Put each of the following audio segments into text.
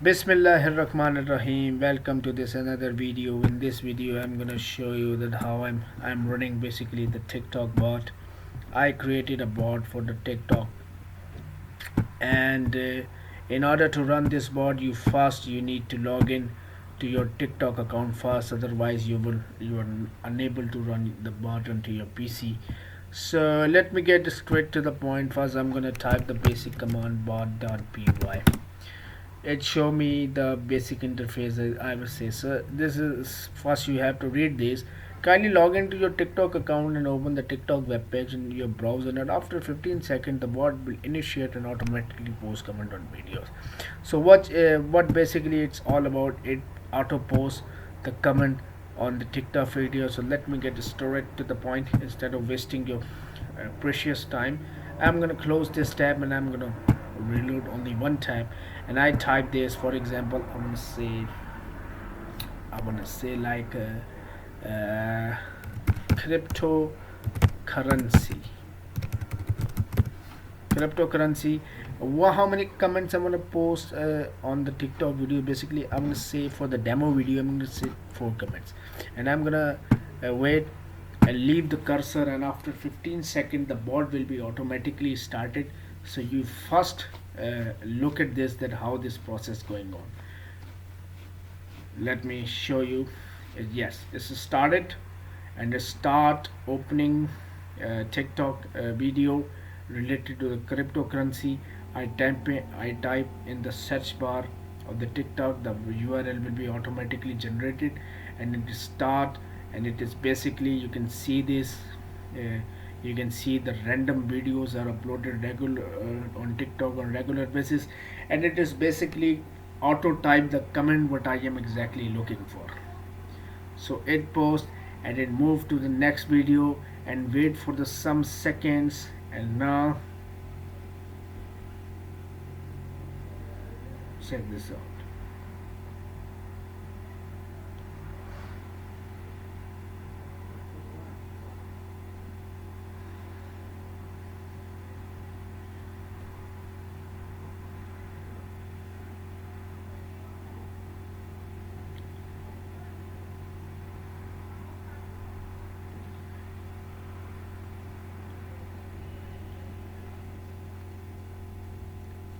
Bismillahirrahmanirrahim. Welcome to this another video. In this video, I'm gonna show you that how I'm running basically the TikTok bot. I created a bot for the TikTok, and in order to run this bot, you need to log in to your TikTok account first. Otherwise, you are unable to run the bot onto your PC. So let me get straight to the point. First, I'm gonna type the basic command bot.py. It show me the basic interface. I will say, so this is first you have to read this. Kindly log into your TikTok account and open the TikTok web page in your browser, and after 15 seconds the bot will initiate and automatically post comment on videos. So what basically it's all about, it auto post the comment on the TikTok video. So let me get straight to the point instead of wasting your precious time. I'm gonna close this tab and I'm gonna reload only one tab, and I type this. For example, I want to say like cryptocurrency. Cryptocurrency. How many comments I'm gonna post on the TikTok video? Basically, I'm gonna say for the demo video, I'm gonna say 4 comments, and I'm gonna wait and leave the cursor. And after 15 seconds, the bot will be automatically started. So you first look at this, that how this process going on. Let me show you. Yes, this is started, and start opening TikTok video related to the cryptocurrency. I type in the search bar of the TikTok. The URL will be automatically generated, and it is start. And it is basically, you can see this. Uh, you can see the random videos are uploaded regular on TikTok on regular basis, and it is basically auto type the comment what I am exactly looking for. So it post, and it move to the next video and wait for the some seconds. And now check this out.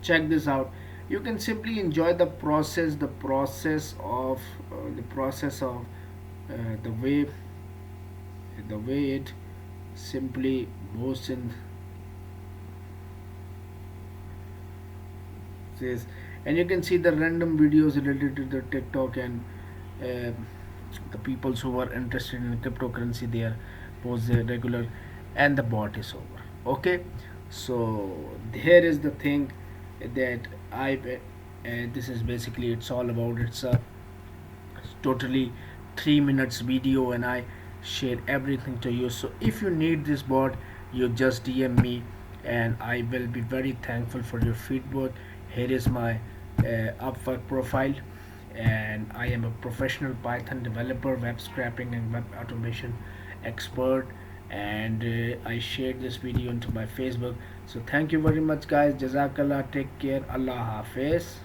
Check this out. You can simply enjoy the process of the way it simply moves in this. And you can see the random videos related to the TikTok, and uh, the people who are interested in cryptocurrency, they are post their regular, and the bot is over. Okay, so here is the thing that this is basically, it's all about. It's a totally 3 minutes video, and I share everything to you. So if you need this bot, you just DM me, and I will be very thankful for your feedback. Here is my Upwork profile, and I am a professional Python developer, web scraping and web automation expert. And I shared this video into my Facebook. So thank you very much, guys. Jazakallah. Take care. Allah Hafiz.